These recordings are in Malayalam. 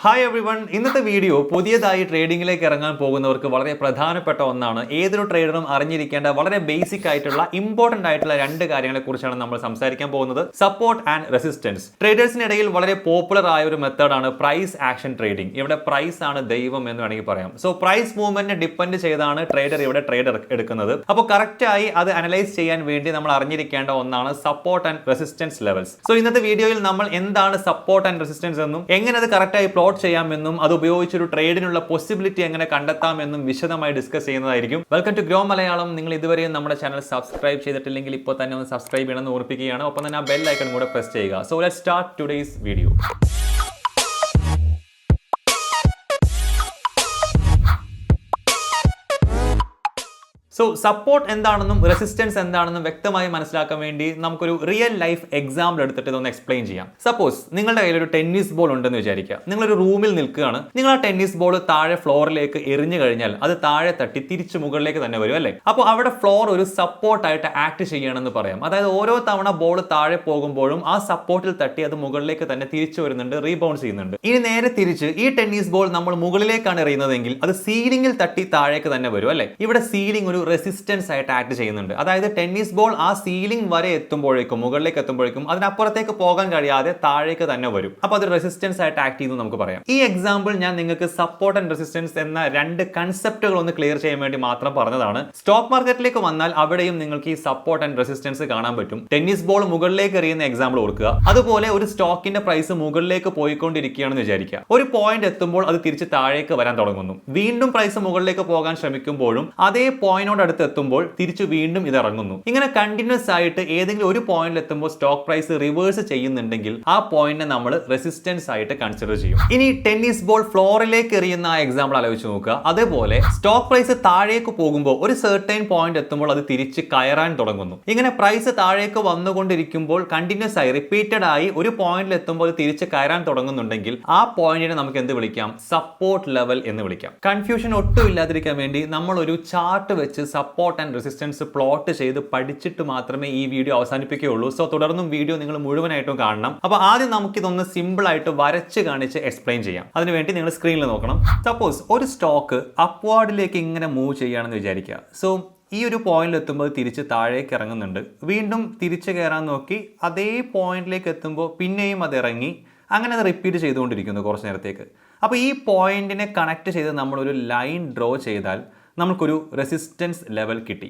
ഹായ് എവ്രിവൺ, ഇന്നത്തെ വീഡിയോ പുതിയതായി ട്രേഡിംഗിലേക്ക് ഇറങ്ങാൻ പോകുന്നവർക്ക് വളരെ പ്രധാനപ്പെട്ട ഒന്നാണ്. ഏതൊരു ട്രേഡറും അറിഞ്ഞിരിക്കേണ്ട വളരെ ബേസിക് ആയിട്ടുള്ള ഇമ്പോർട്ടന്റ് ആയിട്ടുള്ള രണ്ട് കാര്യങ്ങളെ കുറിച്ചാണ് നമ്മൾ സംസാരിക്കാൻ പോകുന്നത്. Support and resistance. ട്രേഡേഴ്സിനിടയിൽ വളരെ പോപ്പുലർ ആയ ഒരു മെത്തേഡാണ് പ്രൈസ് ആക്ഷൻ ട്രേഡിംഗ്. ഇവിടെ പ്രൈസ് ആണ് ദൈവം എന്ന് വേണമെങ്കിൽ പറയാം. സോ പ്രൈസ് മൂവ്മെന്റിനെ ഡിപ്പെൻഡ് ചെയ്താണ് ട്രേഡർ എടുക്കുന്നത്. അപ്പോൾ കറക്റ്റ് ആയി അത് അനലൈസ് ചെയ്യാൻ വേണ്ടി നമ്മൾ അറിഞ്ഞിരിക്കേണ്ട ഒന്നാണ് support and resistance levels. So ഇന്നത്തെ വീഡിയോയിൽ നമ്മൾ എന്താണ് സപ്പോർട്ട് ആൻഡ് റെസിസ്റ്റൻസ് എന്നും എങ്ങനെ അത് കറക്റ്റായി പ്ലോട്ട് ചെയ്യാമെന്നും അത് ഉപയോഗിച്ചൊരു ട്രേഡിനുള്ള പോസിബിലിറ്റി എങ്ങനെ കണ്ടെത്താമെന്നും വിശദമായി ഡിസ്കസ് ചെയ്യുന്നതായിരിക്കും. Welcome to Grow Malayalam. നിങ്ങൾ ഇതുവരെയും നമ്മുടെ ചാനൽ സബ്സ്ക്രൈബ് ചെയ്തിട്ടില്ലെങ്കിൽ ഇപ്പോൾ തന്നെ ഒന്ന് സബ്സ്ക്രൈബ് ചെയ്യണമെന്ന് ഓർപ്പിക്കുകയാണ്. ഒപ്പം തന്നെ ആ ബെൽ ഐക്കൺ കൂടെ പ്രസ് ചെയ്യുക. So let's start today's video. So support എന്താണെന്നും റെസിസ്റ്റൻസ് എന്താണെന്നും വ്യക്തമായി മനസ്സിലാക്കാൻ വേണ്ടി നമുക്കൊരു റിയൽ ലൈഫ് എക്സാമ്പിൾ എടുത്തിട്ട് ഇതൊന്ന് എക്സ്പ്ലെയിൻ ചെയ്യാം. സപ്പോസ് നിങ്ങളുടെ കയ്യിൽ ഒരു ടെന്നീസ് ബോൾ ഉണ്ടെന്ന് വിചാരിക്കുക. നിങ്ങളൊരു റൂമിൽ നിൽക്കുകയാണ്. നിങ്ങൾ ആ ടെന്നീസ് ബോൾ താഴെ ഫ്ലോറിലേക്ക് എറിഞ്ഞു കഴിഞ്ഞാൽ അത് താഴെ തട്ടി തിരിച്ചു മുകളിലേക്ക് തന്നെ വരും അല്ലേ? അപ്പോൾ അവിടെ ഫ്ലോർ ഒരു സപ്പോർട്ടായിട്ട് ആക്ട് ചെയ്യണമെന്ന് പറയാം. അതായത് ഓരോ തവണ ബോൾ താഴെ പോകുമ്പോഴും ആ സപ്പോർട്ടിൽ തട്ടി അത് മുകളിലേക്ക് തന്നെ തിരിച്ചു വരുന്നുണ്ട്, റീബൗണ്ട് ചെയ്യുന്നുണ്ട്. ഇനി നേരെ തിരിച്ച് ഈ ടെന്നീസ് ബോൾ നമ്മൾ മുകളിലേക്കാണ് എറിയുന്നതെങ്കിൽ അത് സീലിംഗിൽ തട്ടി താഴേക്ക് തന്നെ വരും അല്ലേ? ഇവിടെ സീലിംഗ് ഒരു റെസിസ്റ്റൻസ് ആയിട്ട് ആക്ട് ചെയ്യുന്നുണ്ട്. അതായത് ടെന്നീസ് ബോൾ ആ സീലിംഗ് വരെ എത്തുമ്പോഴേക്കും, മുകളിലേക്ക് എത്തുമ്പോഴേക്കും അതിനപ്പുറത്തേക്ക് പോകാൻ കഴിയാതെ താഴേക്ക് തന്നെ വരും. അപ്പൊ അത് റെസിസ്റ്റൻസ് ആയിട്ട് ആക്ട് ചെയ്യുന്നു നമുക്ക് പറയാം. ഈ എക്സാമ്പിൾ ഞാൻ നിങ്ങൾക്ക് സപ്പോർട്ട് ആൻഡ് റെസിസ്റ്റൻസ് എന്ന രണ്ട് കൺസെപ്റ്റുകൾ ഒന്ന് ക്ലിയർ ചെയ്യാൻ വേണ്ടി മാത്രം പറഞ്ഞതാണ്. സ്റ്റോക്ക് മാർക്കറ്റിലേക്ക് വന്നാൽ അവിടെയും നിങ്ങൾക്ക് ഈ സപ്പോർട്ട് ആൻഡ് റെസിസ്റ്റൻസ് കാണാൻ പറ്റും. ടെന്നീസ് ബോൾ മുകളിലേക്ക് എറിയുന്ന എക്സാമ്പിൾ ഓർക്കുക. അതുപോലെ ഒരു സ്റ്റോക്കിന്റെ പ്രൈസ് മുകളിലേക്ക് പോയിക്കൊണ്ടിരിക്കുകയാണെന്ന് വിചാരിക്കുക. ഒരു പോയിന്റ് എത്തുമ്പോൾ അത് തിരിച്ച് താഴേക്ക് വരാൻ തുടങ്ങുന്നു. വീണ്ടും പ്രൈസ് മുകളിലേക്ക് പോകാൻ ശ്രമിക്കുമ്പോഴും അതേ പോയിന്റിനോട് അടുത്ത് എത്തുമ്പോൾ തിരിച്ചു വീണ്ടും ഇത് ഇറങ്ങുന്നു. ഇങ്ങനെ കണ്ടിന്യൂസ് ആയിട്ട് ഏതെങ്കിലും ഒരു പോയിന്റിൽ എത്തുമ്പോൾ സ്റ്റോക്ക് പ്രൈസ് റിവേഴ്സ് ചെയ്യുന്നുണ്ടെങ്കിൽ ആ പോയിന്റിനെ നമ്മൾ റെസിസ്റ്റൻസ് ആയിട്ട് കൺസിഡർ ചെയ്യും. ഇനി ടെന്നീസ് ബോൾ ഫ്ലോറിലേക്ക് എറിയുന്ന ആ എക്സാമ്പിൾ ആലോചിച്ച് നോക്കുക. അതേപോലെ സ്റ്റോക്ക് പ്രൈസ് താഴേക്ക് പോകുമ്പോൾ ഒരു സെർട്ടൈൻ പോയിന്റ് എത്തുമ്പോൾ അത് തിരിച്ച് കയറാൻ തുടങ്ങുന്നു. ഇങ്ങനെ പ്രൈസ് താഴേക്ക് വന്നുകൊണ്ടിരിക്കുമ്പോൾ കണ്ടിന്യൂസ് ആയി റിപ്പീറ്റഡ് ആയി ഒരു പോയിന്റിൽ എത്തുമ്പോൾ അത് തിരിച്ച് കയറാൻ തുടങ്ങുന്നുണ്ടെങ്കിൽ ആ പോയിന്റിനെ നമുക്ക് എന്ത് വിളിക്കാം? സപ്പോർട്ട് ലെവൽ എന്ന് വിളിക്കാം. കൺഫ്യൂഷൻ ഒട്ടും ഇല്ലാതിരിക്കാൻ വേണ്ടി നമ്മൾ ഒരു ചാർട്ട് വെച്ച് സപ്പോർട്ട് ആൻഡ് റെസിസ്റ്റൻസ് പ്ലോട്ട് ചെയ്ത് പഠിച്ചിട്ട് മാത്രമേ ഈ വീഡിയോ അവസാനിപ്പിക്കുകയുള്ളൂ. സോ തുടർന്നും വീഡിയോ നിങ്ങൾ മുഴുവനായിട്ടും കാണണം. അപ്പോൾ ആദ്യം നമുക്കിതൊന്ന് സിമ്പിൾ ആയിട്ട് വരച്ച് കാണിച്ച് എക്സ്പ്ലെയിൻ ചെയ്യാം. അതിനുവേണ്ടി നിങ്ങൾ സ്ക്രീനിൽ നോക്കണം. സപ്പോസ് ഒരു സ്റ്റോക്ക് അപ്വാർഡിലേക്ക് ഇങ്ങനെ മൂവ് ചെയ്യുകയാണെന്ന് വിചാരിക്കുക. സോ ഈ ഒരു പോയിന്റിൽ എത്തുമ്പോൾ തിരിച്ച് താഴേക്ക് ഇറങ്ങുന്നുണ്ട്. വീണ്ടും തിരിച്ച് കയറാൻ നോക്കി അതേ പോയിന്റിലേക്ക് എത്തുമ്പോൾ പിന്നെയും അത് ഇറങ്ങി. അങ്ങനെ അത് റിപ്പീറ്റ് ചെയ്തുകൊണ്ടിരിക്കുന്നു കുറച്ച് നേരത്തേക്ക്. അപ്പോൾ ഈ പോയിന്റിനെ കണക്ട് ചെയ്ത് നമ്മളൊരു ലൈൻ ഡ്രോ ചെയ്താൽ നമുക്കൊരു റെസിസ്റ്റൻസ് ലെവൽ കിട്ടി.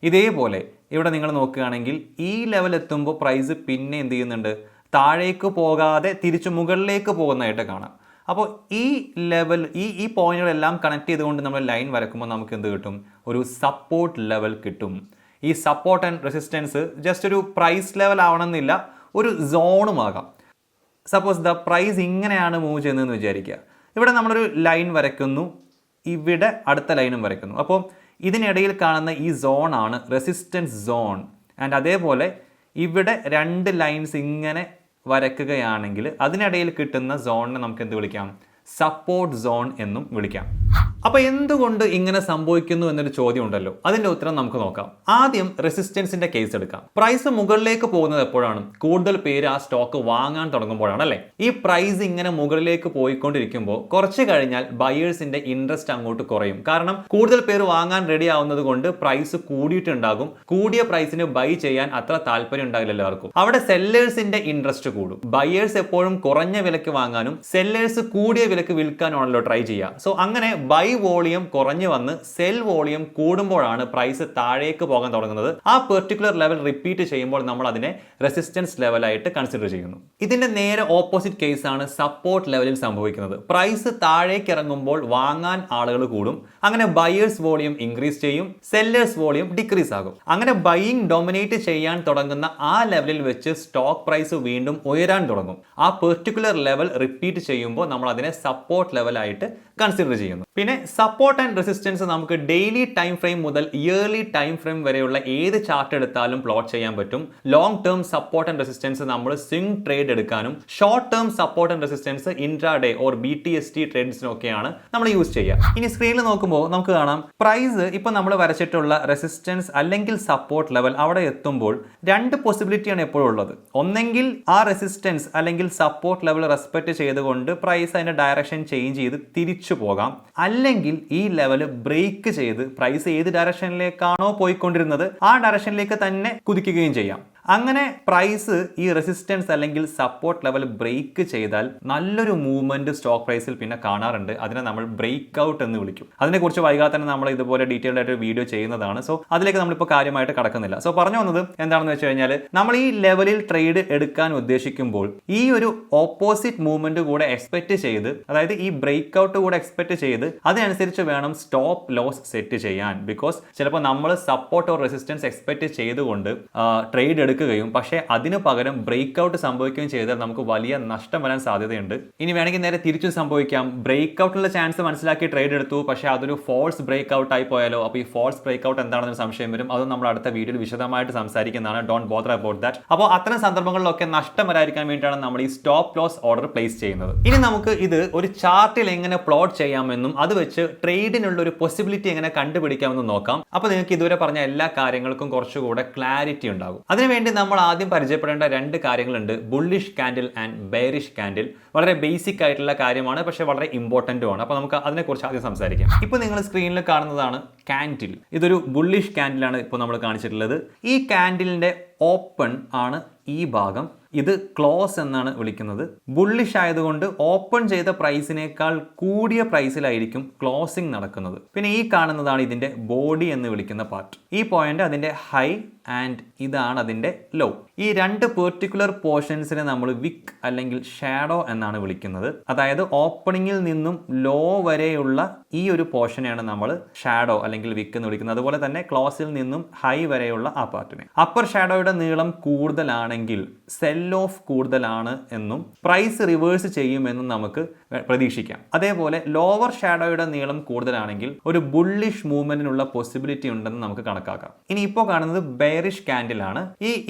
ഇതേപോലെ ഇവിടെ നിങ്ങൾ നോക്കുകയാണെങ്കിൽ ഈ ലെവൽ എത്തുമ്പോൾ പ്രൈസ് പിന്നെ എന്ത് ചെയ്യുന്നുണ്ട്? താഴേക്ക് പോകാതെ തിരിച്ചു മുകളിലേക്ക് പോകുന്നതായിട്ട് കാണാം. അപ്പോൾ ഈ ലെവൽ ഈ പോയിന്റുകളെല്ലാം കണക്ട് ചെയ്തുകൊണ്ട് നമ്മൾ ലൈൻ വരക്കുമ്പോൾ നമുക്ക് എന്ത് കിട്ടും? ഒരു സപ്പോർട്ട് ലെവൽ കിട്ടും. ഈ സപ്പോർട്ട് ആൻഡ് റെസിസ്റ്റൻസ് ജസ്റ്റ് ഒരു പ്രൈസ് ലെവൽ ആവണമെന്നില്ല, ഒരു സോണും ആകാം. സപ്പോസ് ദ പ്രൈസ് ഇങ്ങനെയാണ് മൂവ് ചെയ്യുന്നതെന്ന് വിചാരിക്കുക. ഇവിടെ നമ്മളൊരു ലൈൻ വരയ്ക്കുന്നു, ഇവിടെ അടുത്ത ലൈനും വരയ്ക്കുന്നു. അപ്പോൾ ഇതിനിടയിൽ കാണുന്ന ഈ സോണാണ് റെസിസ്റ്റൻസ് സോൺ. ആൻഡ് അതേപോലെ ഇവിടെ രണ്ട് ലൈൻസ് ഇങ്ങനെ വരയ്ക്കുകയാണെങ്കിൽ അതിനിടയിൽ കിട്ടുന്ന സോണിനെ നമുക്ക് എന്ത് വിളിക്കാം? സപ്പോർട്ട് സോൺ എന്നും വിളിക്കാം. അപ്പോൾ എന്തുകൊണ്ട് ഇങ്ങനെ സംഭവിക്കുന്നു എന്നൊരു ചോദ്യം ഉണ്ടല്ലോ. അതിൻ്റെ ഉത്തരം നമുക്ക് നോക്കാം. ആദ്യം റെസിസ്റ്റൻസിന്റെ കേസ് എടുക്കാം. പ്രൈസ് മുകളിലേക്ക് പോകുന്നത് എപ്പോഴാണ്? കൂടുതൽ പേര് ആ സ്റ്റോക്ക് വാങ്ങാൻ തുടങ്ങുമ്പോഴാണ് അല്ലേ? ഈ പ്രൈസ് ഇങ്ങനെ മുകളിലേക്ക് പോയിക്കൊണ്ടിരിക്കുമ്പോൾ കുറച്ച് കഴിഞ്ഞാൽ ബയേഴ്സിന്റെ ഇൻട്രസ്റ്റ് അങ്ങോട്ട് കുറയും. കാരണം കൂടുതൽ പേര് വാങ്ങാൻ റെഡി ആവുന്നത് കൊണ്ട് പ്രൈസ് കൂടിയിട്ടുണ്ടാകും. കൂടിയ പ്രൈസിന് ബൈ ചെയ്യാൻ അത്ര താല്പര്യം ഉണ്ടാകില്ല എല്ലാവർക്കും. അവിടെ സെല്ലേഴ്സിന്റെ ഇൻട്രസ്റ്റ് കൂടും. ബയേഴ്സ് എപ്പോഴും കുറഞ്ഞ വിലക്ക് വാങ്ങാനും സെല്ലേഴ്സ് കൂടിയ വിലക്ക് വിൽക്കാനാണല്ലോ ട്രൈ ചെയ്യുക. സോ അങ്ങനെ ബൈ വോളിയം കുറഞ്ഞു വന്ന് സെൽ വോളിയം കൂടുമ്പോഴാണ് പ്രൈസ് താഴേക്ക് പോകാൻ തുടങ്ങുന്നത്. ആ പെർട്ടിക്കുലർ ലെവൽ റിപ്പീറ്റ് ചെയ്യുമ്പോൾ നമ്മൾ അതിനെ റെസിസ്റ്റൻസ് ലെവലായിട്ട് കൺസിഡർ ചെയ്യുന്നു. ഇതിന്റെ നേരെ ഓപ്പോസിറ്റ് കേസാണ് സപ്പോർട്ട് ലെവലിൽ സംഭവിക്കുന്നത്. പ്രൈസ് താഴേക്ക് ഇറങ്ങുമ്പോൾ വാങ്ങാൻ ആളുകൾ കൂടും. അങ്ങനെ ബയേഴ്സ് വോളിയം ഇൻക്രീസ് ചെയ്യും, സെല്ലേഴ്സ് വോളിയം ഡിക്രീസ് ആകും. അങ്ങനെ ബൈയിങ് ഡൊമിനേറ്റ് ചെയ്യാൻ തുടങ്ങുന്ന ആ ലെവലിൽ വെച്ച് സ്റ്റോക്ക് പ്രൈസ് വീണ്ടും ഉയരാൻ തുടങ്ങും. ആ പെർട്ടിക്കുലർ ലെവൽ റിപ്പീറ്റ് ചെയ്യുമ്പോൾ നമ്മൾ അതിനെ സപ്പോർട്ട് ലെവലായിട്ട് കൺസിഡർ ചെയ്യുന്നു. പിന്നെ പിന്നെ സപ്പോർട്ട് ആൻഡ് റെസിസ്റ്റൻസ് നമുക്ക് ഡെയിലി ടൈം ഫ്രെയിം മുതൽ ഇയർലി ടൈം ഫ്രെയിം വരെയുള്ള ഏത് ചാർട്ട് എടുത്താലും പ്ലോട്ട് ചെയ്യാൻ പറ്റും. Long term support and resistance നമ്മൾ സ്വിംഗ് ട്രേഡ് എടുക്കാനും short term support and resistance intraday or BTST ട്രേഡ്സിനൊക്കെയാണ് നമ്മൾ യൂസ് ചെയ്യുക. ഇനി സ്ക്രീനിൽ നോക്കുമ്പോൾ നമുക്ക് കാണാം പ്രൈസ് ഇപ്പൊ നമ്മൾ വരച്ചിട്ടുള്ള റെസിസ്റ്റൻസ് അല്ലെങ്കിൽ സപ്പോർട്ട് ലെവൽ അവിടെ എത്തുമ്പോൾ രണ്ട് പോസിബിലിറ്റിയാണ് എപ്പോഴും ഉള്ളത്. ഒന്നെങ്കിൽ ആ റെസിസ്റ്റൻസ് അല്ലെങ്കിൽ സപ്പോർട്ട് ലെവൽ റെസ്പെക്ട് ചെയ്തുകൊണ്ട് പ്രൈസ് അതിന്റെ ഡയറക്ഷൻ ചേഞ്ച് ചെയ്ത് തിരിച്ചു പോകാം, അല്ലെങ്കിൽ ഈ ലെവൽ ബ്രേക്ക് ചെയ്ത് പ്രൈസ് ഏത് ഡയറക്ഷനിലേക്കാണോ പോയിക്കൊണ്ടിരുന്നത് ആ ഡയറക്ഷനിലേക്ക് തന്നെ കുതിക്കുകയും ചെയ്യാം. അങ്ങനെ പ്രൈസ് ഈ റെസിസ്റ്റൻസ് അല്ലെങ്കിൽ സപ്പോർട്ട് ലെവൽ ബ്രേക്ക് ചെയ്താൽ നല്ലൊരു മൂവ്മെന്റ് സ്റ്റോക്ക് പ്രൈസിൽ പിന്നെ കാണാറുണ്ട്. അതിനെ നമ്മൾ ബ്രേക്ക് ഔട്ട് എന്ന് വിളിക്കും. അതിനെക്കുറിച്ച് വൈകാതെ തന്നെ നമ്മൾ ഇതുപോലെ ഡീറ്റെയിൽഡ് ആയിട്ട് വീഡിയോ ചെയ്യുന്നതാണ്. സോ അതിലേക്ക് നമ്മളിപ്പോൾ കാര്യമായിട്ട് കടക്കുന്നില്ല. സോ പറഞ്ഞു വന്നത് എന്താണെന്ന് വെച്ച് കഴിഞ്ഞാൽ നമ്മൾ ഈ ലെവലിൽ ട്രേഡ് എടുക്കാൻ ഉദ്ദേശിക്കുമ്പോൾ ഈ ഒരു ഓപ്പോസിറ്റ് മൂവ്മെന്റ് കൂടെ എക്സ്പെക്ട് ചെയ്ത്, അതായത് ഈ ബ്രേക്ക് ഔട്ട് കൂടെ എക്സ്പെക്ട് ചെയ്ത് അതിനനുസരിച്ച് വേണം സ്റ്റോപ്പ് ലോസ് സെറ്റ് ചെയ്യാൻ. ബിക്കോസ് ചിലപ്പോൾ നമ്മൾ സപ്പോർട്ട് ഓർ റെസിസ്റ്റൻസ് എക്സ്പെക്ട് ചെയ്തുകൊണ്ട് ട്രേഡ് എടുക്കുകയും പക്ഷേ അതിന് പകരം ബ്രേക്ക് ഔട്ട് സംഭവിക്കുകയും ചെയ്താൽ നമുക്ക് വലിയ നഷ്ടം വരാൻ സാധ്യതയുണ്ട്. ഇനി വേണമെങ്കിൽ നേരെ തിരിച്ചും സംഭവിക്കാം. ബ്രേക്ക് ഔട്ടിലുള്ള ചാൻസ് മനസ്സിലാക്കി ട്രേഡ് എടുത്തു, പക്ഷേ അതൊരു ഫോൾസ് ബ്രേക്ക് ഔട്ട് ആയി പോയാലോ? അപ്പോൾ ഈ ഫോൾസ് ബ്രേക്ക് ഔട്ട് എന്താണെന്ന് സംശയം വരും. അത് നമ്മൾ അടുത്ത വീഡിയോയിൽ വിശദമായിട്ട് സംസാരിക്കുന്നതാണ്. Don't bother about that. അപ്പോൾ അത്തരം സന്ദർഭങ്ങളിലൊക്കെ നഷ്ടം വരാതിരിക്കാൻ വേണ്ടിയിട്ടാണ് നമ്മൾ ഈ സ്റ്റോപ്പ് ലോസ് ഓർഡർ പ്ലേസ് ചെയ്യുന്നത്. ഇനി നമുക്ക് ഇത് ഒരു ചാർട്ടിൽ എങ്ങനെ പ്ലോട്ട് ചെയ്യാമെന്നും അത് വെച്ച് ട്രേഡിനുള്ള ഒരു പോസിബിലിറ്റി എങ്ങനെ കണ്ടുപിടിക്കാമെന്നും നോക്കാം. അപ്പോൾ നിങ്ങൾക്ക് ഇതുവരെ പറഞ്ഞ എല്ലാ കാര്യങ്ങൾക്കും കുറച്ചുകൂടെ ക്ലാരിറ്റി ഉണ്ടാകും. അതിനുവേണ്ടി നമ്മൾ ആദ്യം പരിചയപ്പെടേണ്ട രണ്ട് കാര്യങ്ങളുണ്ട്. Bullish candle and bearish candle. വളരെ ബേസിക് ആയിട്ടുള്ള കാര്യമാണ്, പക്ഷേ വളരെ ഇമ്പോർട്ടന്റും ആണ്. അപ്പോൾ നമുക്ക് അതിനെക്കുറിച്ച് ആദ്യം സംസാരിക്കാം. ഇപ്പോൾ നിങ്ങൾ സ്ക്രീനിൽ കാണുന്നതാണ് കാൻഡിൽ. ഇതൊരു ബുള്ളിഷ് കാൻഡിലാണ് ഇപ്പോൾ നമ്മൾ കാണിച്ചിട്ടുള്ളത്. ഈ കാൻഡിലിന്റെ ഓപ്പൺ ആണ് ഈ ഭാഗം, ഇത് ക്ലോസ് എന്നാണ് വിളിക്കുന്നത്. ബുള്ളിഷ് ആയതുകൊണ്ട് ഓപ്പൺ ചെയ്ത പ്രൈസിനേക്കാൾ കൂടിയ പ്രൈസിലായിരിക്കും ക്ലോസിംഗ് നടക്കുന്നത്. പിന്നെ ഈ കാണുന്നതാണ് ഇതിന്റെ ബോഡി എന്ന് വിളിക്കുന്ന പാർട്ട്. ഈ പോയിന്റ് അതിന്റെ ഹൈ ആൻഡ് ഇതാണ് അതിന്റെ ലോ. ഈ രണ്ട് പെർട്ടിക്കുലർ പോർഷൻസിനെ നമ്മൾ വിക്ക് അല്ലെങ്കിൽ ഷാഡോ എന്നാണ് വിളിക്കുന്നത്. അതായത് ഓപ്പണിംഗിൽ നിന്നും ലോ വരെയുള്ള ഈ ഒരു പോർഷനെയാണ് നമ്മൾ ഷാഡോ അല്ലെങ്കിൽ വിക്ക് എന്ന് വിളിക്കുന്നത്. അതുപോലെ തന്നെ ക്ലോസിൽ നിന്നും ഹൈ വരെയുള്ള ആ പാർട്ടിനെ. അപ്പർ ഷാഡോയുടെ നീളം കൂടുതലാണെങ്കിൽ സെൽ ഓഫ് കൂടുതലാണ് എന്നും പ്രൈസ് റിവേഴ്സ് ചെയ്യുമെന്നും നമുക്ക് പ്രതീക്ഷിക്കാം. അതേപോലെ ലോവർ ഷാഡോയുടെ നീളം കൂടുതലാണെങ്കിൽ ഒരു ബുള്ളിഷ് മൂവ്മെന്റിനുള്ള പോസിബിലിറ്റി ഉണ്ടെന്ന് നമുക്ക് കണക്കാക്കാം. ഇനി ഇപ്പോൾ കാണുന്നത് ബെയറിഷ് കാൻഡിൽ ആണ്.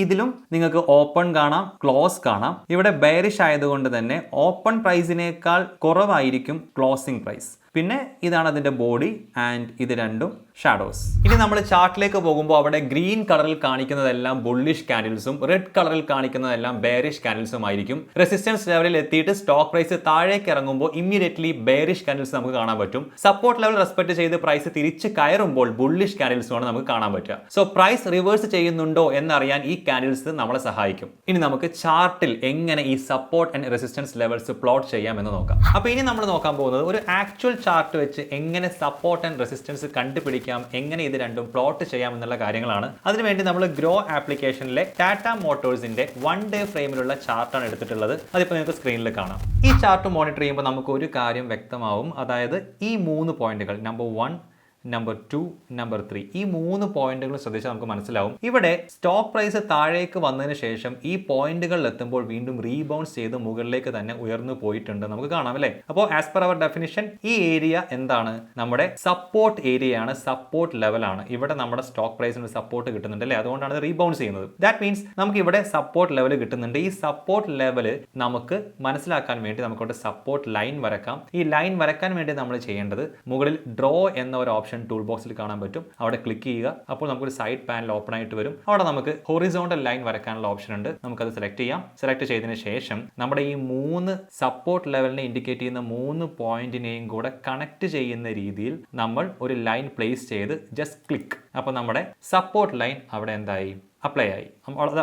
ഇതിലും നിങ്ങൾക്ക് ഓപ്പൺ കാണാം, ക്ലോസ് കാണാം. ഇവിടെ ബെയറിഷ് ആയതുകൊണ്ട് തന്നെ ഓപ്പൺ പ്രൈസിനേക്കാൾ കുറവായിരിക്കും ക്ലോസിംഗ് പ്രൈസ്. പിന്നെ ഇതാണ് അതിന്റെ ബോഡി ആൻഡ് ഇത് രണ്ടും ഷാഡോസ്. ഇനി നമ്മൾ ചാർട്ടിലേക്ക് പോകുമ്പോൾ അവിടെ ഗ്രീൻ കളറിൽ കാണിക്കുന്നതെല്ലാം ബുള്ളിഷ് കാൻഡിൽസും റെഡ് കളറിൽ കാണിക്കുന്നതെല്ലാം ബെയറിഷ് കാൻഡിൽസും ആയിരിക്കും. റെസിസ്റ്റൻസ് ലെവലിൽ എത്തിയിട്ട് സ്റ്റോക്ക് പ്രൈസ് താഴേക്ക് ഇറങ്ങുമ്പോൾ ഇമ്മീഡിയറ്റ്ലി ബെയറിഷ് കാൻഡിൽസ് നമുക്ക് കാണാൻ പറ്റും. സപ്പോർട്ട് ലെവൽ റെസ്പെക്ട് ചെയ്ത് പ്രൈസ് തിരിച്ച് കയറുമ്പോൾ ബുള്ളിഷ് കാൻഡിൽസുമാണ് നമുക്ക് കാണാൻ പറ്റുക. സോ പ്രൈസ് റിവേഴ്സ് ചെയ്യുന്നുണ്ടോ എന്നറിയാൻ ഈ കാൻഡിൽസ് നമ്മളെ സഹായിക്കും. ഇനി നമുക്ക് ചാർട്ടിൽ എങ്ങനെ ഈ support and resistance levels plot ചെയ്യാം എന്ന് നോക്കാം. അപ്പോൾ ഇനി നമ്മൾ നോക്കാൻ പോകുന്നത് ഒരു ആക്ച്വൽ ചാർട്ട് വെച്ച് എങ്ങനെ സപ്പോർട്ട് ആൻഡ് റെസിസ്റ്റൻസ് കണ്ടുപിടിക്കാം, എങ്ങനെ ഇത് രണ്ടും പ്ലോട്ട് ചെയ്യാം എന്നുള്ള കാര്യങ്ങളാണ്. അതിനുവേണ്ടി നമ്മൾ ഗ്രോ ആപ്ലിക്കേഷനിലെ ടാറ്റ മോട്ടോഴ്സിന്റെ 1 ഡേ ഫ്രെയിമിലുള്ള ചാർട്ടാണ് എടുത്തിട്ടുള്ളത്. അതിപ്പോൾ നിങ്ങൾക്ക് സ്ക്രീനിൽ കാണാം. ഈ ചാർട്ട് മോണിറ്റർ ചെയ്യുമ്പോൾ നമുക്ക് ഒരു കാര്യം വ്യക്തമാവും. അതായത് ഈ 3 പോയിന്റുകൾ നമ്പർ 1, നമ്പർ 2, നമ്പർ 3 ഈ 3 പോയിന്റുകൾ ശ്രദ്ധിച്ചാൽ നമുക്ക് മനസ്സിലാവും. ഇവിടെ സ്റ്റോക്ക് പ്രൈസ് താഴേക്ക് വന്നതിന് ശേഷം ഈ പോയിന്റുകളിൽ എത്തുമ്പോൾ വീണ്ടും റീബൗൺസ് ചെയ്ത് മുകളിലേക്ക് തന്നെ ഉയർന്നു പോയിട്ടുണ്ട് നമുക്ക് കാണാം അല്ലേ. അപ്പോൾ ആസ് പെർ അവർ ഡെഫിനിഷൻ ഈ ഏരിയ എന്താണ്? നമ്മുടെ സപ്പോർട്ട് ഏരിയ ആണ്, സപ്പോർട്ട് ലെവൽ ആണ്. ഇവിടെ നമ്മുടെ സ്റ്റോക്ക് പ്രൈസിന് സപ്പോർട്ട് കിട്ടുന്നുണ്ട് അല്ലേ, അതുകൊണ്ടാണ് റീബൗൺസ് ചെയ്യുന്നത്. ദാറ്റ് മീൻസ് നമുക്ക് ഇവിടെ സപ്പോർട്ട് ലെവൽ കിട്ടുന്നുണ്ട്. ഈ സപ്പോർട്ട് ലെവൽ നമുക്ക് മനസ്സിലാക്കാൻ വേണ്ടി നമുക്കൊരു സപ്പോർട്ട് ലൈൻ വരക്കാം. ഈ ലൈൻ വരക്കാൻ വേണ്ടി നമ്മൾ ചെയ്യേണ്ടത് മുകളിൽ ഡ്രോ എന്ന ഒരു ഓപ്ഷൻ ടൂൾ ബോക്സിൽ കാണാൻ പറ്റും. അവിടെ ക്ലിക്ക് ചെയ്യുക. അപ്പോൾ നമുക്കൊരു സൈഡ് പാനൽ ഓപ്പൺ ആയിട്ട് വരും. അവിടെ നമുക്ക് ഹൊറിസോണ്ടൽ ലൈൻ വരക്കാനുള്ള ഓപ്ഷൻ ഉണ്ട്. നമുക്കത് സെലക്ട് ചെയ്യാം. സെലക്ട് ചെയ്തതിന് ശേഷം നമ്മുടെ ഈ 3 സപ്പോർട്ട് ലെവലിനെ ഇൻഡിക്കേറ്റ് ചെയ്യുന്ന 3 പോയിന്റിനെയും കൂടെ കണക്ട് ചെയ്യുന്ന രീതിയിൽ നമ്മൾ ഒരു ലൈൻ പ്ലേസ് ചെയ്ത് ജസ്റ്റ് ക്ലിക്ക്. അപ്പോൾ നമ്മുടെ സപ്പോർട്ട് ലൈൻ അവിടെ എന്തായി? അപ്ലൈ ആയി.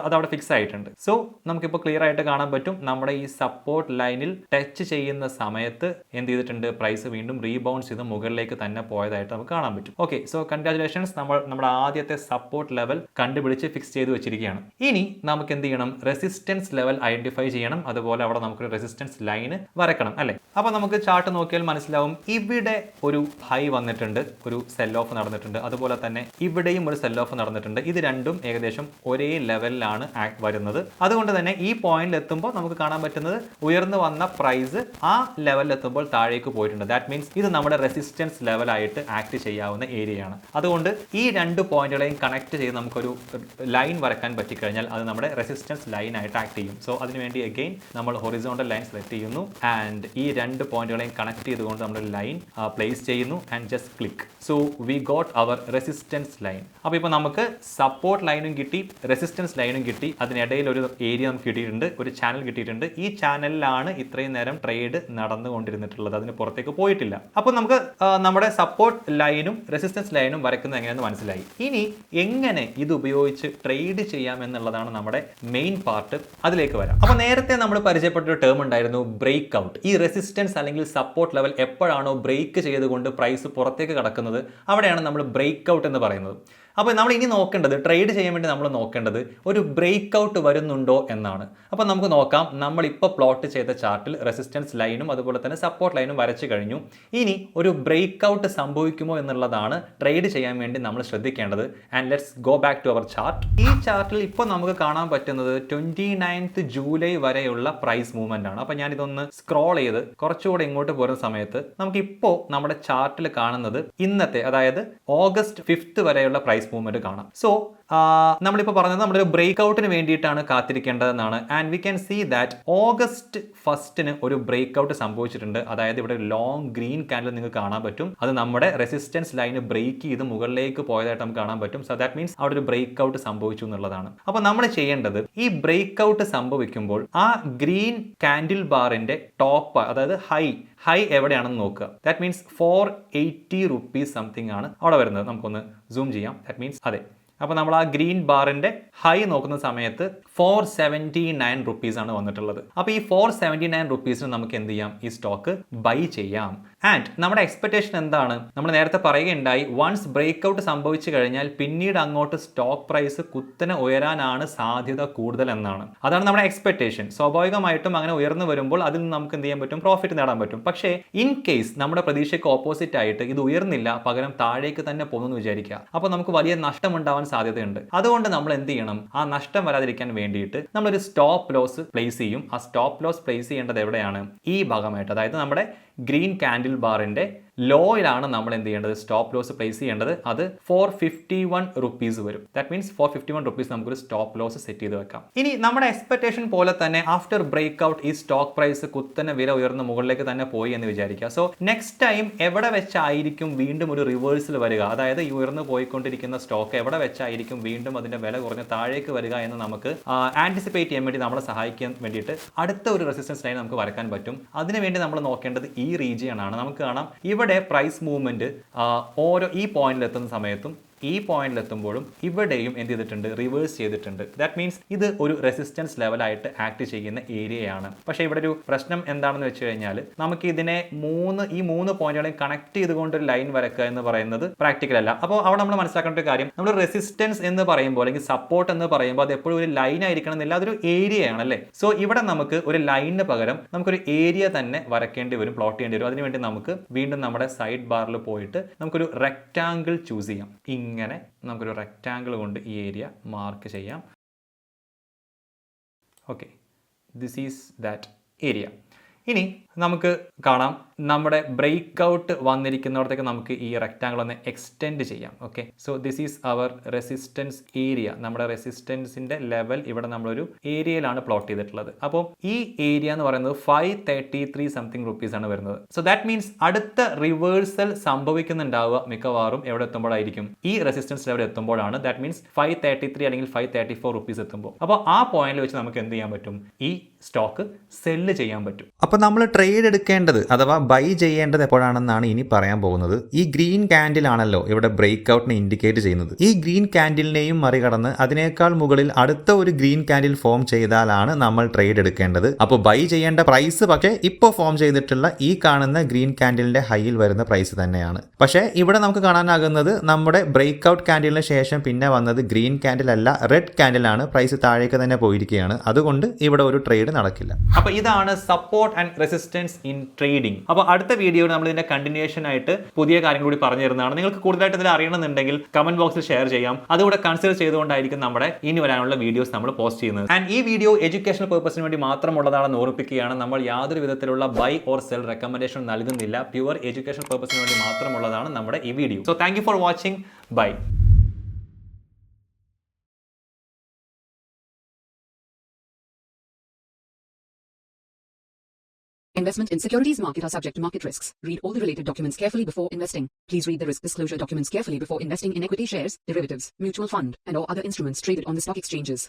അതവിടെ ഫിക്സ് ആയിട്ടുണ്ട്. സോ നമുക്കിപ്പോൾ ക്ലിയർ ആയിട്ട് കാണാൻ പറ്റും നമ്മുടെ ഈ സപ്പോർട്ട് ലൈനിൽ ടച്ച് ചെയ്യുന്ന സമയത്ത് എന്ത് ചെയ്തിട്ടുണ്ട്? പ്രൈസ് വീണ്ടും റീബൗൺസ് ചെയ്ത് മുകളിലേക്ക് തന്നെ പോയതായിട്ട് നമുക്ക് കാണാൻ പറ്റും. ഓക്കെ, സോ കൺഗ്രാറ്റുലേഷൻസ്, നമ്മൾ നമ്മുടെ ആദ്യത്തെ സപ്പോർട്ട് ലെവൽ കണ്ടുപിടിച്ച് ഫിക്സ് ചെയ്ത് വെച്ചിരിക്കുകയാണ്. ഇനി നമുക്ക് എന്ത് ചെയ്യണം? റെസിസ്റ്റൻസ് ലെവൽ ഐഡന്റിഫൈ ചെയ്യണം. അതുപോലെ അവിടെ നമുക്കൊരു റെസിസ്റ്റൻസ് ലൈന് വരക്കണം അല്ലേ. അപ്പോൾ നമുക്ക് ചാർട്ട് നോക്കിയാൽ മനസ്സിലാവും. ഇവിടെ ഒരു ഹൈ വന്നിട്ടുണ്ട്, ഒരു സെൽ ഓഫ് നടന്നിട്ടുണ്ട്. അതുപോലെ തന്നെ ഇവിടെയും ഒരു സെൽ ഓഫ് നടന്നിട്ടുണ്ട്. ഇത് രണ്ടും ഏകദേശം ഒരേ ലെവലിലാണ് വരുന്നത്. അതുകൊണ്ട് തന്നെ ഈ പോയിന്റിൽ എത്തുമ്പോൾ നമുക്ക് കാണാൻ പറ്റുന്നത് ഉയർന്നു വന്ന പ്രൈസ് ആ ലെവലിൽ എത്തുമ്പോൾ താഴേക്ക് പോയിട്ടുണ്ട്. ദാറ്റ് മീൻസ് ഇത് നമ്മുടെ റെസിസ്റ്റൻസ് ലെവലായിട്ട് ആക്ട് ചെയ്യാവുന്ന ഏരിയയാണ്. അതുകൊണ്ട് ഈ രണ്ട് പോയിന്റുകളെയും കണക്ട് ചെയ്ത് നമുക്കൊരു ലൈൻ വരക്കാൻ പറ്റിക്കഴിഞ്ഞാൽ അത് നമ്മുടെ റെസിസ്റ്റൻസ് ലൈൻ ആയിട്ട് ആക്ട് ചെയ്യും. സോ അതിനുവേണ്ടി അഗെയിൻ നമ്മൾ ഹൊറിസോണ്ടൽ ലൈൻ സെലക്ട് ചെയ്യുന്നു ആൻഡ് ഈ രണ്ട് പോയിന്റുകളെയും കണക്ട് ചെയ്തുകൊണ്ട് നമ്മൾ ലൈൻ പ്ലേസ് ചെയ്യുന്നു and just click. So we got our resistance line. അപ്പോൾ ഇപ്പോൾ നമുക്ക് സപ്പോർട്ട് ലൈനും കിട്ടി, റെസിസ്റ്റൻസ് ലൈനും കിട്ടി, അതിനിടയിൽ ഒരു ഏരിയ നമുക്ക് കിട്ടിയിട്ടുണ്ട്, ഒരു ചാനൽ കിട്ടിയിട്ടുണ്ട്. ഈ ചാനലിലാണ് ഇത്രയും നേരം ട്രേഡ് നടന്നുകൊണ്ടിരുന്നിട്ടുള്ളത്, അതിന് പുറത്തേക്ക് പോയിട്ടില്ല. അപ്പോൾ നമുക്ക് നമ്മുടെ സപ്പോർട്ട് ലൈനും റെസിസ്റ്റൻസ് ലൈനും വരയ്ക്കുന്നത് എങ്ങനെയെന്ന് മനസ്സിലായി. ഇനി എങ്ങനെ ഇത് ഉപയോഗിച്ച് ട്രേഡ് ചെയ്യാം എന്നുള്ളതാണ് നമ്മുടെ മെയിൻ പാർട്ട്. അതിലേക്ക് വരാം. അപ്പോൾ നേരത്തെ നമ്മൾ പരിചയപ്പെട്ട ഒരു ടേം ഉണ്ടായിരുന്നു ബ്രേക്ക് ഔട്ട്. ഈ റെസിസ്റ്റൻസ് അല്ലെങ്കിൽ സപ്പോർട്ട് ലെവൽ എപ്പോഴാണോ ബ്രേക്ക് ചെയ്തുകൊണ്ട് പ്രൈസ് പുറത്തേക്ക് കടക്കുന്നത് അവിടെയാണ് നമ്മൾ ബ്രേക്ക് ഔട്ട് എന്ന് പറയുന്നത്. അപ്പോൾ നമ്മൾ ഇനി നോക്കേണ്ടത്, ട്രേഡ് ചെയ്യാൻ വേണ്ടി നമ്മൾ നോക്കേണ്ടത് ഒരു ബ്രേക്ക് ഔട്ട് വരുന്നുണ്ടോ എന്നാണ്. അപ്പോൾ നമുക്ക് നോക്കാം. നമ്മളിപ്പോൾ പ്ലോട്ട് ചെയ്ത ചാർട്ടിൽ റെസിസ്റ്റൻസ് ലൈനും അതുപോലെ തന്നെ സപ്പോർട്ട് ലൈനും വരച്ചു കഴിഞ്ഞു. ഇനി ഒരു ബ്രേക്ക് ഔട്ട് സംഭവിക്കുമോ എന്നുള്ളതാണ് ട്രേഡ് ചെയ്യാൻ വേണ്ടി നമ്മൾ ശ്രദ്ധിക്കേണ്ടത്. And let's go back to our chart. ഈ ചാർട്ടിൽ ഇപ്പോൾ നമുക്ക് കാണാൻ പറ്റുന്നത് 29th ജൂലൈ വരെയുള്ള പ്രൈസ് മൂവ്മെന്റ് ആണ്. അപ്പോൾ ഞാനിതൊന്ന് സ്ക്രോൾ ചെയ്ത് കുറച്ചുകൂടെ ഇങ്ങോട്ട് പോരുന്ന സമയത്ത് നമുക്കിപ്പോൾ നമ്മുടെ ചാർട്ടിൽ കാണുന്നത് ഇന്നത്തെ, അതായത് August 5th വരെയുള്ള പ്രൈസ് മൂവ്മെന്റ് കാണാം. സോ നമ്മളിപ്പോൾ പറഞ്ഞത് നമ്മളൊരു ബ്രേക്ക് ഔട്ടിന് വേണ്ടിയിട്ടാണ് കാത്തിരിക്കേണ്ടതെന്നാണ്. And we can see that August 1st ഒരു ബ്രേക്ക് ഔട്ട് സംഭവിച്ചിട്ടുണ്ട്. അതായത് ഇവിടെ ലോങ് ഗ്രീൻ കാൻഡിൽ നിങ്ങൾക്ക് കാണാൻ പറ്റും. അത് നമ്മുടെ റെസിസ്റ്റൻസ് ലൈന് ബ്രേക്ക് ചെയ്ത് മുകളിലേക്ക് പോയതായിട്ട് നമുക്ക് കാണാൻ പറ്റും. സോ ദാറ്റ് മീൻസ് അവിടെ ഒരു ബ്രേക്ക് ഔട്ട് സംഭവിച്ചു എന്നുള്ളതാണ്. അപ്പോൾ നമ്മൾ ചെയ്യേണ്ടത് ഈ ബ്രേക്ക് ഔട്ട് സംഭവിക്കുമ്പോൾ ആ ഗ്രീൻ കാൻഡിൽ ബാറിന്റെ ടോപ്പ്, അതായത് ഹൈ എവിടെയാണെന്ന് നോക്കുക. ദാറ്റ് മീൻസ് 480 rupees സംതിങ് ആണ് അവിടെ വരുന്നത്. നമുക്കൊന്ന് സൂം ചെയ്യാം. ദാറ്റ് മീൻസ് അതെ. അപ്പോൾ നമ്മൾ ആ ഗ്രീൻ ബാറിന്റെ ഹൈ നോക്കുന്ന സമയത്ത് 479 rupees ആണ് വന്നിട്ടുള്ളത്. അപ്പോൾ ഈ 479 rupeesന് നമുക്ക് എന്ത് ചെയ്യാം? ഈ സ്റ്റോക്ക് ബൈ ചെയ്യാം. ആൻഡ് നമ്മുടെ എക്സ്പെക്ടേഷൻ എന്താണ്? നമ്മൾ നേരത്തെ പറയുകയുണ്ടായി, വൺസ് ബ്രേക്ക് ഔട്ട് സംഭവിച്ചു കഴിഞ്ഞാൽ പിന്നീട് അങ്ങോട്ട് സ്റ്റോക്ക് പ്രൈസ് കുത്തനെ ഉയരാനാണ് സാധ്യത കൂടുതൽ എന്നാണ്. അതാണ് നമ്മുടെ എക്സ്പെക്ടേഷൻ. സ്വാഭാവികമായിട്ടും അങ്ങനെ ഉയർന്നു വരുമ്പോൾ അതിൽ നിന്ന് നമുക്ക് എന്ത് ചെയ്യാൻ പറ്റും? പ്രോഫിറ്റ് നേടാൻ പറ്റും. പക്ഷേ ഇൻ കേസ് നമ്മുടെ പ്രതീക്ഷയ്ക്ക് ഓപ്പോസിറ്റ് ആയിട്ട് ഇത് ഉയർന്നില്ല, പകരം താഴേക്ക് തന്നെ പോകുന്നു വിചാരിക്കുക. അപ്പോൾ നമുക്ക് വലിയ നഷ്ടമുണ്ടാവാൻ സാധ്യതയുണ്ട്. അതുകൊണ്ട് നമ്മൾ എന്ത് ചെയ്യണം? ആ നഷ്ടം വരാതിരിക്കാൻ വേണ്ടിയിട്ട് നമ്മളൊരു സ്റ്റോപ്പ് ലോസ് പ്ലേസ് ചെയ്യും. ആ സ്റ്റോപ്പ് ലോസ് പ്ലേസ് ചെയ്യേണ്ടത് എവിടെയാണ്? ഈ ഭാഗമായിട്ട്, അതായത് നമ്മുടെ ഗ്രീൻ കാൻഡിൽ ബാറിന്റെ ലോയിലാണ് നമ്മൾ എന്ത് ചെയ്യേണ്ടത്? സ്റ്റോപ്പ് ലോസ് പ്ലേസ് ചെയ്യേണ്ടത്. അത് 451 rupees വരും. ദാറ്റ് മീൻസ് 451 rupees നമുക്കൊരു സ്റ്റോപ്പ് ലോസ് സെറ്റ് ചെയ്ത് വെക്കാം. ഇനി നമ്മുടെ എക്സ്പെക്ടേഷൻ പോലെ തന്നെ ആഫ്റ്റർ ബ്രേക്ക് ഔട്ട് ഈ സ്റ്റോക്ക് പ്രൈസ് കുത്തനെ വില ഉയർന്ന് മുകളിലേക്ക് തന്നെ പോയി എന്ന് വിചാരിക്കുക. സോ നെക്സ്റ്റ് ടൈം എവിടെ വെച്ചായിരിക്കും വീണ്ടും ഒരു റിവേഴ്സൽ വരിക? അതായത് ഈ ഉയർന്നു പോയിക്കൊണ്ടിരിക്കുന്ന സ്റ്റോക്ക് എവിടെ വെച്ചായിരിക്കും വീണ്ടും അതിന്റെ വില കുറഞ്ഞ് താഴേക്ക് വരിക എന്ന് നമുക്ക് ആന്റിസിപ്പേറ്റ് ചെയ്യാൻ വേണ്ടി നമ്മളെ സഹായിക്കാൻ വേണ്ടിയിട്ട് അടുത്ത ഒരു റെസിസ്റ്റൻസ് ലൈൻ നമുക്ക് വരക്കാൻ പറ്റും. അതിനുവേണ്ടി നമ്മൾ നോക്കേണ്ടത് ഈ റീജിയൻ ആണ്. നമുക്ക് കാണാം ഇവിടെ പ്രൈസ് മൂവ്മെന്റ് ഓരോ ഈ പോയിന്റിൽ എത്തുന്ന സമയത്തും ഈ പോയിന്റിൽ എത്തുമ്പോഴും ഇവിടെയും എന്ത് ചെയ്തിട്ടുണ്ട്? റിവേഴ്സ് ചെയ്തിട്ടുണ്ട്. ദാറ്റ് മീൻസ് ഇത് ഒരു റെസിസ്റ്റൻസ് ലെവലായിട്ട് ആക്ട് ചെയ്യുന്ന ഏരിയയാണ്. പക്ഷേ ഇവിടെ ഒരു പ്രശ്നം എന്താണെന്ന് വെച്ച് കഴിഞ്ഞാൽ നമുക്ക് ഇതിനെ ഈ മൂന്ന് പോയിന്റുകളെയും കണക്ട് ചെയ്തുകൊണ്ട് ഒരു ലൈൻ വരക്കുക എന്ന് പറയുന്നത് പ്രാക്ടിക്കൽ അല്ല. അപ്പോൾ അവിടെ നമ്മൾ മനസ്സിലാക്കേണ്ട ഒരു കാര്യം, നമ്മൾ റെസിസ്റ്റൻസ് എന്ന് പറയുമ്പോൾ അല്ലെങ്കിൽ സപ്പോർട്ട് എന്ന് പറയുമ്പോൾ അത് എപ്പോഴും ഒരു ലൈൻ ആയിരിക്കണം എന്നില്ല, അതൊരു ഏരിയയാണ് അല്ലേ. സോ ഇവിടെ നമുക്ക് ഒരു ലൈനിന് പകരം നമുക്കൊരു ഏരിയ തന്നെ വരക്കേണ്ടി വരും, പ്ലോട്ട് ചെയ്യേണ്ടി വരും. അതിനുവേണ്ടി നമുക്ക് വീണ്ടും നമ്മുടെ സൈഡ് ബാറിൽ പോയിട്ട് നമുക്കൊരു റെക്റ്റാങ്കിൾ ചൂസ് ചെയ്യാം. ഇങ്ങനെ നമുക്കൊരു റെക്റ്റാങ്കിൾ കൊണ്ട് ഈ ഏരിയ മാർക്ക് ചെയ്യാം. Okay, this is that area. ഇനി നമുക്ക് കാണാം നമ്മുടെ ബ്രേക്ക് ഔട്ട് വന്നിരിക്കുന്നിടത്തേക്ക് നമുക്ക് ഈ റെക്റ്റാങ്കിൾ ഒന്ന് എക്സ്റ്റെൻഡ് ചെയ്യാം. Okay, so this is our resistance area. നമ്മുടെ റെസിസ്റ്റൻസിന്റെ ലെവൽ ഇവിടെ നമ്മളൊരു ഏരിയയിലാണ് പ്ലോട്ട് ചെയ്തിട്ടുള്ളത്. അപ്പോൾ ഈ ഏരിയ എന്ന് പറയുന്നത് 533 സംതിങ് rupees ആണ് വരുന്നത്. സോ ദാറ്റ് മീൻസ് അടുത്ത റിവേഴ്സൽ സംഭവിക്കുന്നുണ്ടാവുക മിക്കവാറും എവിടെ എത്തുമ്പോഴായിരിക്കും? ഈ റെസിസ്റ്റൻസ് ലെവൽ എത്തുമ്പോഴാണ്. ദാറ്റ് മീൻസ് 533 അല്ലെങ്കിൽ 534 rupees എത്തുമ്പോൾ. അപ്പോൾ ആ പോയിന്റിൽ വെച്ച് നമുക്ക് എന്ത് ചെയ്യാൻ പറ്റും? ഈ സ്റ്റോക്ക് സെല്ല് ചെയ്യാൻ പറ്റും. അപ്പോൾ നമ്മൾ ട്രേഡ് എടുക്കേണ്ടത് അഥവാ ബൈ ചെയ്യേണ്ടത് എപ്പോഴാണെന്നാണ് ഇനി പറയാൻ പോകുന്നത്. ഈ ഗ്രീൻ കാൻഡിലാണല്ലോ ഇവിടെ ബ്രേക്ക് ഔട്ടിനെ ഇൻഡിക്കേറ്റ് ചെയ്യുന്നത്. ഈ ഗ്രീൻ കാൻഡിലിനെയും മറികടന്ന് അതിനേക്കാൾ മുകളിൽ അടുത്ത ഒരു ഗ്രീൻ കാൻഡിൽ ഫോം ചെയ്താലാണ് നമ്മൾ ട്രേഡ് എടുക്കേണ്ടത്. അപ്പോൾ ബൈ ചെയ്യേണ്ട പ്രൈസ് പക്ഷേ ഇപ്പോൾ ഫോം ചെയ്തിട്ടുള്ള ഈ കാണുന്ന ഗ്രീൻ കാൻഡിലിന്റെ ഹൈയിൽ വരുന്ന പ്രൈസ് തന്നെയാണ്. പക്ഷേ ഇവിടെ നമുക്ക് കാണാനാകുന്നത് നമ്മുടെ ബ്രേക്ക് ഔട്ട് കാൻഡിലിന് ശേഷം പിന്നെ വന്നത് ഗ്രീൻ കാൻഡിൽ അല്ല, റെഡ് കാൻഡിലാണ്. പ്രൈസ് താഴേക്ക് തന്നെ പോയിരിക്കുകയാണ്. അതുകൊണ്ട് ഇവിടെ ഒരു ട്രേഡ് നടക്കില്ല. അപ്പോൾ ഇതാണ് support and resistance resistance in trading. അപ്പോൾ അടുത്ത വീഡിയോയിൽ നമ്മൾ ഇതിന്റെ കണ്ടിന്യൂഷൻ ആയിട്ട് പുതിയ കാര്യങ്ങൾ കൂടി പറഞ്ഞു തരുന്നതാണ്. നിങ്ങൾക്ക് കൂടുതലായിട്ട് ഇതിൽ അറിയണമെന്നുണ്ടെങ്കിൽ കമന്റ് ബോക്സിൽ ഷെയർ ചെയ്യാം. അതുകൂടെ കൺസിഡർ ചെയ്തുകൊണ്ടായിരിക്കും നമ്മുടെ ഇനി വരാനുള്ള വീഡിയോസ് നമ്മൾ പോസ്റ്റ് ചെയ്യുന്നത്. ആൻഡ് ഈ വീഡിയോ എഡ്യൂക്കേഷണൽ പർപ്പസിന് വേണ്ടി മാത്രമുള്ളതാണെന്ന് ഓർമ്മിപ്പിക്കുകയാണ്. നമ്മൾ യാതൊരു വിധത്തിലുള്ള ബൈ ഓർ സെൽ റെക്കമെൻഡേഷൻ നൽകുന്നില്ല. പ്യുവർ എഡ്യൂക്കേഷണൽ പർപ്പസിന് വേണ്ടി മാത്രമുള്ളതാണ് നമ്മുടെ ഈ video. So thank you for watching. Bye. Investment in securities market are subject to market risks. Read all the related documents carefully before investing. Please read the risk disclosure documents carefully before investing in equity shares, derivatives, mutual fund, and or other instruments traded on the stock exchanges.